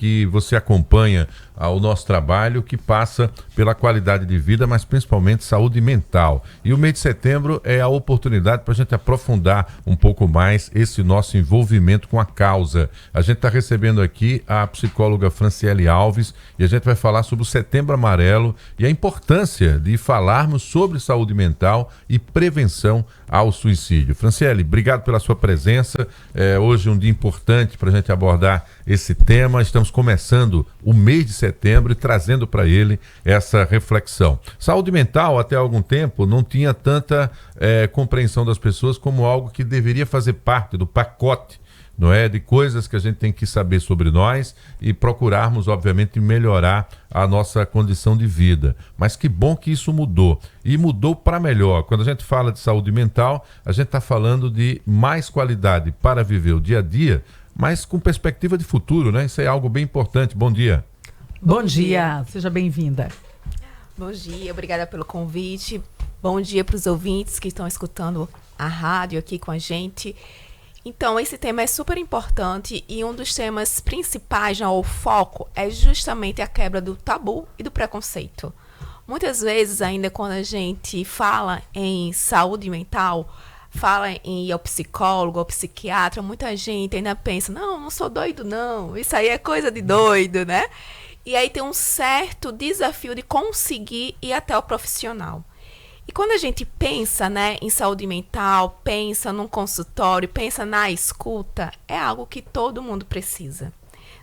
que você acompanha o nosso trabalho, que passa pela qualidade de vida, mas principalmente saúde mental. E o mês de setembro é a oportunidade para a gente aprofundar um pouco mais esse nosso envolvimento com a causa. A gente está recebendo aqui a psicóloga Franciele Alves e a gente vai falar sobre o Setembro Amarelo e a importância de falarmos sobre saúde mental e prevenção ao suicídio. Franciele, obrigado pela sua presença. Hoje é um dia importante para a gente abordar esse tema. Estamos começando o mês de setembro e trazendo para ele essa reflexão. Saúde mental, até algum tempo, não tinha tanta compreensão das pessoas como algo que deveria fazer parte do pacote, não é? De coisas que a gente tem que saber sobre nós e procurarmos, obviamente, melhorar a nossa condição de vida. Mas que bom que isso mudou. E mudou para melhor. Quando a gente fala de saúde mental, a gente está falando de mais qualidade para viver o dia a dia, mas com perspectiva de futuro, né? Isso é algo bem importante. Bom dia. Bom dia. Seja bem-vinda. Bom dia, obrigada pelo convite. Bom dia para os ouvintes que estão escutando a rádio aqui com a gente. Então, esse tema é super importante e um dos temas principais, o foco, é justamente a quebra do tabu e do preconceito. Muitas vezes, ainda quando a gente fala em saúde mental, fala em ir ao psicólogo, ao psiquiatra, muita gente ainda pensa, não sou doido não, isso aí é coisa de doido, né? E aí tem um certo desafio de conseguir ir até o profissional. E quando a gente pensa, né, em saúde mental, pensa num consultório, pensa na escuta, é algo que todo mundo precisa,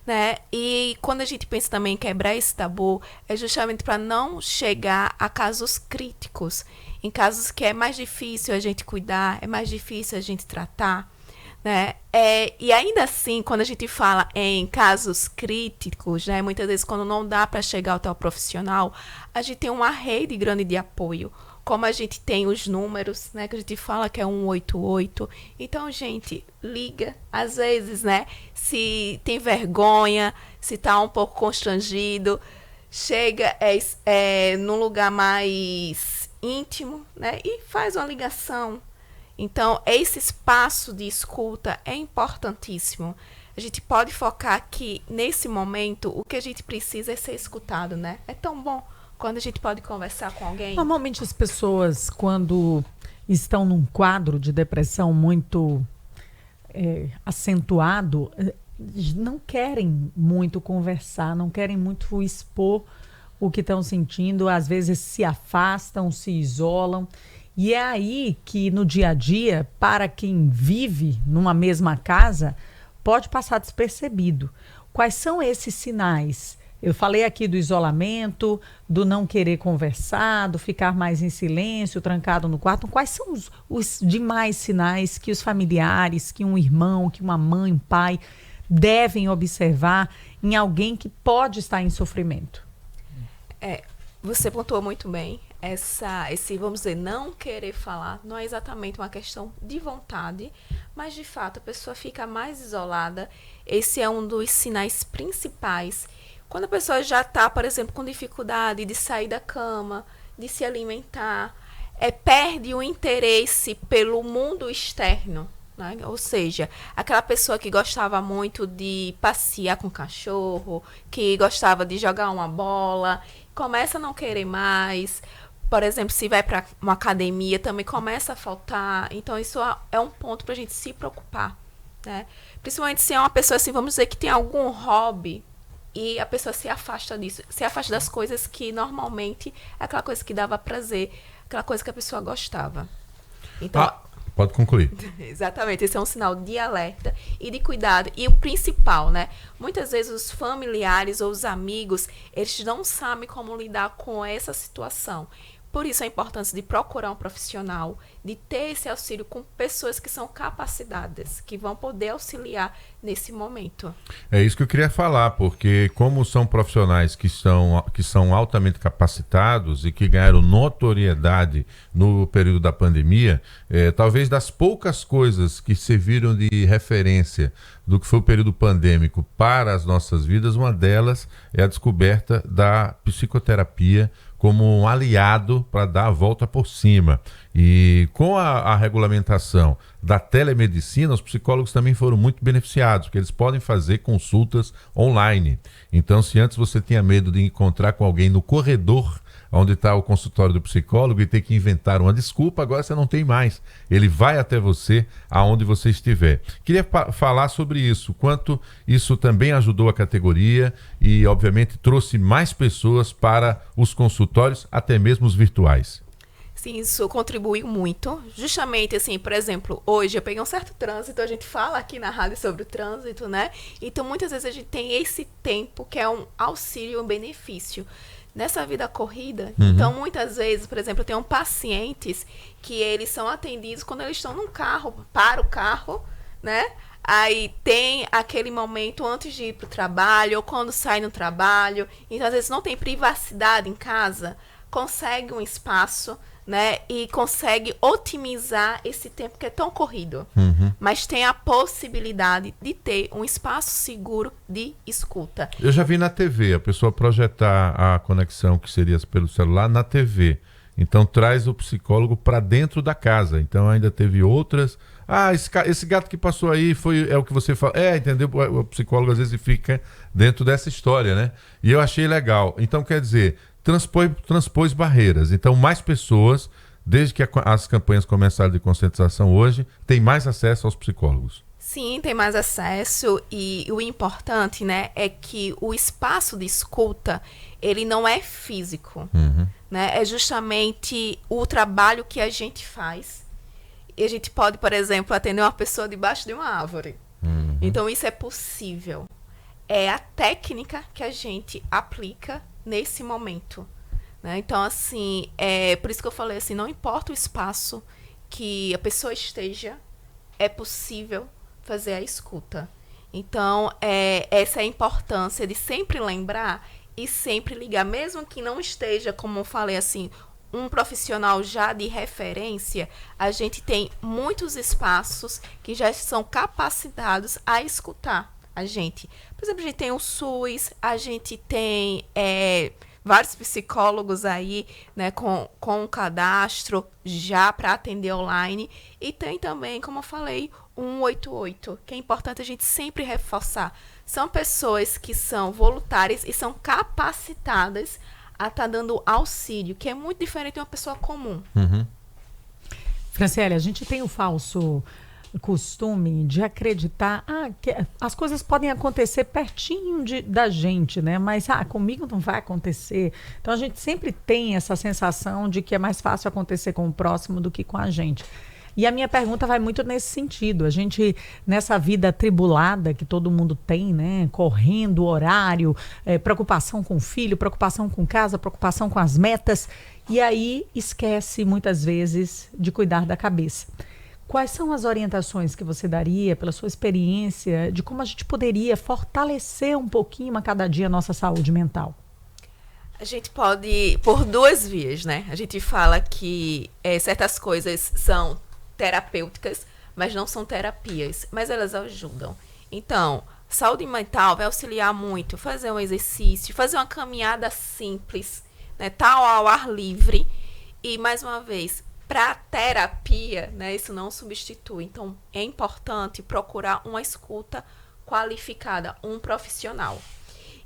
né? E quando a gente pensa também em quebrar esse tabu, é justamente para não chegar a casos críticos, em casos que é mais difícil a gente cuidar, é mais difícil a gente tratar, né? E ainda assim, quando a gente fala em casos críticos, né, muitas vezes quando não dá para chegar até o profissional, a gente tem uma rede grande de apoio. Como a gente tem os números, né, que a gente fala que é 188. Então, gente, liga. Às vezes, né, se tem vergonha, se tá um pouco constrangido, chega num lugar mais íntimo, né, e faz uma ligação. Então, esse espaço de escuta é importantíssimo. A gente pode focar aqui, nesse momento, o que a gente precisa é ser escutado, né? É tão bom quando a gente pode conversar com alguém. Normalmente as pessoas, quando estão num quadro de depressão muito acentuado, não querem muito conversar, não querem muito expor o que estão sentindo, às vezes se afastam, se isolam. E é aí que no dia a dia, para quem vive numa mesma casa, pode passar despercebido. Quais são esses sinais? Eu falei aqui do isolamento, do não querer conversar, do ficar mais em silêncio, trancado no quarto. Quais são os demais sinais que os familiares, que um irmão, que uma mãe, um pai devem observar em alguém que pode estar em sofrimento? Você pontuou muito bem. Esse, vamos dizer, não querer falar não é exatamente uma questão de vontade, mas de fato a pessoa fica mais isolada. Esse é um dos sinais principais. Quando a pessoa já está, por exemplo, com dificuldade de sair da cama, de se alimentar, perde o interesse pelo mundo externo, né? Ou seja, aquela pessoa que gostava muito de passear com o cachorro, que gostava de jogar uma bola, começa a não querer mais. Por exemplo, se vai para uma academia, também começa a faltar. Então, isso é um ponto para a gente se preocupar, né? Principalmente se é uma pessoa, assim, vamos dizer, que tem algum hobby, e a pessoa se afasta disso, se afasta das coisas que normalmente é aquela coisa que dava prazer, aquela coisa que a pessoa gostava. Então, pode concluir. Exatamente, esse é um sinal de alerta e de cuidado. E o principal, né? Muitas vezes os familiares ou os amigos, eles não sabem como lidar com essa situação. Por isso a importância de procurar um profissional, de ter esse auxílio com pessoas que são capacitadas, que vão poder auxiliar nesse momento. É isso que eu queria falar, porque como são profissionais que são altamente capacitados e que ganharam notoriedade no período da pandemia, talvez das poucas coisas que serviram de referência do que foi o período pandêmico para as nossas vidas, uma delas é a descoberta da psicoterapia como um aliado para dar a volta por cima. E com a regulamentação da telemedicina, os psicólogos também foram muito beneficiados, porque eles podem fazer consultas online. Então, se antes você tinha medo de encontrar com alguém no corredor onde está o consultório do psicólogo e ter que inventar uma desculpa, agora você não tem mais. Ele vai até você, aonde você estiver. Queria falar sobre isso, quanto isso também ajudou a categoria e, obviamente, trouxe mais pessoas para os consultórios, até mesmo os virtuais. Sim, isso contribuiu muito. Justamente, assim, por exemplo, hoje eu peguei um certo trânsito, a gente fala aqui na rádio sobre o trânsito, né? Então, muitas vezes a gente tem esse tempo que é um auxílio, um benefício. Nessa vida corrida, então muitas vezes, por exemplo, eu tenho pacientes que eles são atendidos quando eles estão num carro, para o carro, né? Aí tem aquele momento antes de ir para o trabalho ou quando sai no trabalho. Então, às vezes, não tem privacidade em casa, consegue um espaço, né? E consegue otimizar esse tempo que é tão corrido. Mas tem a possibilidade de ter um espaço seguro de escuta. Eu já vi na TV, a pessoa projetar a conexão que seria pelo celular na TV. Então traz o psicólogo para dentro da casa. Então ainda teve outras. Ah, esse gato que passou aí é o que você fala. Entendeu? O psicólogo às vezes fica dentro dessa história, né? E eu achei legal. Então quer dizer, transpôs barreiras. Então mais pessoas, desde que as campanhas começaram de conscientização hoje, têm mais acesso aos psicólogos. Sim, tem mais acesso e o importante, né, é que o espaço de escuta, ele não é físico, né? É justamente o trabalho que a gente faz. E a gente pode, por exemplo, atender uma pessoa debaixo de uma árvore. Então, isso é possível. É a técnica que a gente aplica nesse momento, né? Então, assim, por isso que eu falei assim, não importa o espaço que a pessoa esteja, é possível fazer a escuta. Então, essa é a importância de sempre lembrar e sempre ligar, mesmo que não esteja, como eu falei assim, um profissional já de referência, a gente tem muitos espaços que já são capacitados a escutar a gente. Por exemplo, a gente tem o SUS, a gente tem vários psicólogos aí, né, com um cadastro já para atender online. E tem também, como eu falei, o 188, que é importante a gente sempre reforçar. São pessoas que são voluntárias e são capacitadas a estar dando auxílio, que é muito diferente de uma pessoa comum. Franciele, a gente tem o falso costume de acreditar que as coisas podem acontecer pertinho da gente, né? Mas comigo não vai acontecer. Então a gente sempre tem essa sensação de que é mais fácil acontecer com o próximo do que com a gente. E a minha pergunta vai muito nesse sentido. A gente, nessa vida atribulada que todo mundo tem, né? Correndo, horário, preocupação com o filho, preocupação com casa, preocupação com as metas. E aí esquece, muitas vezes, de cuidar da cabeça. Quais são as orientações que você daria, pela sua experiência, de como a gente poderia fortalecer um pouquinho a cada dia a nossa saúde mental? A gente pode ir por duas vias, né? A gente fala que certas coisas são terapêuticas, mas não são terapias, mas elas ajudam. Então, saúde mental vai auxiliar muito, fazer um exercício, fazer uma caminhada simples, né? Tá ao ar livre. E, mais uma vez, para terapia, né, isso não substitui. Então, é importante procurar uma escuta qualificada, um profissional.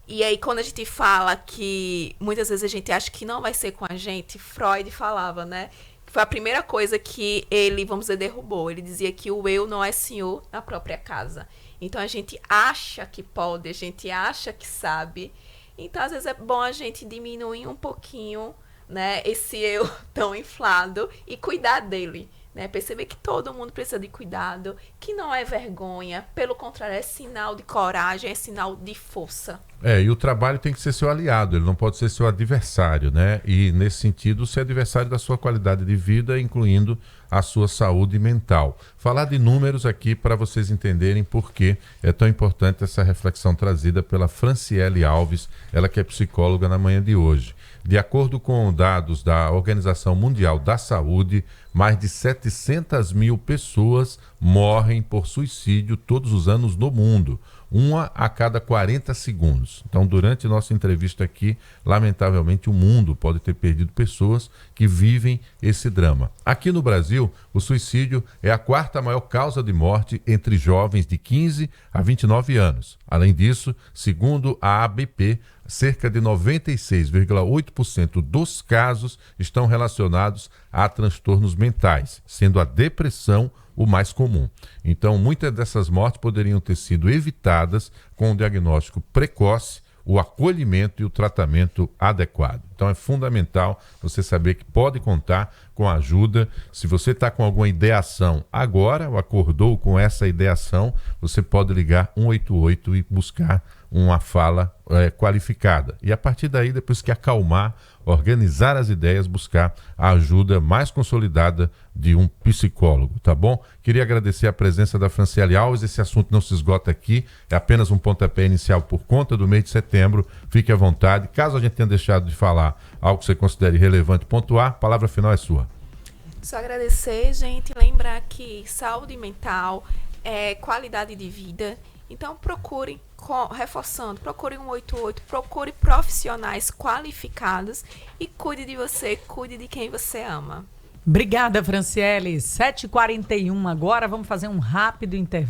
E aí, quando a gente fala que muitas vezes a gente acha que não vai ser com a gente, Freud falava, né? Foi a primeira coisa que ele, vamos dizer, derrubou. Ele dizia que o eu não é senhor na própria casa. Então, a gente acha que pode, a gente acha que sabe. Então, às vezes, é bom a gente diminuir um pouquinho, né, esse eu tão inflado e cuidar dele, né? Perceber que todo mundo precisa de cuidado, que não é vergonha, pelo contrário, é sinal de coragem, é sinal de força. E o trabalho tem que ser seu aliado, ele não pode ser seu adversário, né? E, nesse sentido, ser adversário da sua qualidade de vida, incluindo a sua saúde mental. Falar de números aqui para vocês entenderem por que é tão importante essa reflexão trazida pela Franciele Alves, ela que é psicóloga na manhã de hoje. De acordo com dados da Organização Mundial da Saúde, mais de 700 mil pessoas morrem por suicídio todos os anos no mundo. uma a cada 40 segundos. Então, durante nossa entrevista aqui, lamentavelmente, o mundo pode ter perdido pessoas que vivem esse drama. Aqui no Brasil, o suicídio é a quarta maior causa de morte entre jovens de 15 a 29 anos. Além disso, segundo a ABP, cerca de 96,8% dos casos estão relacionados a transtornos mentais, sendo a depressão o mais comum. Então, muitas dessas mortes poderiam ter sido evitadas com um diagnóstico precoce, o acolhimento e o tratamento adequado. Então, é fundamental você saber que pode contar com ajuda. Se você está com alguma ideação agora, ou acordou com essa ideação, você pode ligar 188 e buscar uma fala qualificada. E a partir daí, depois que acalmar, organizar as ideias, buscar a ajuda mais consolidada de um psicólogo, tá bom? Queria agradecer a presença da Franciele Alves. Esse assunto não se esgota aqui, é apenas um pontapé inicial por conta do mês de setembro. Fique à vontade. Caso a gente tenha deixado de falar algo que você considere relevante, pontuar, a palavra final é sua. Só agradecer, gente, lembrar que saúde mental é qualidade de vida. Então procurem, reforçando, procure 188, procure profissionais qualificados e cuide de você, cuide de quem você ama. Obrigada, Franciele. 7h41 agora, vamos fazer um rápido intervalo.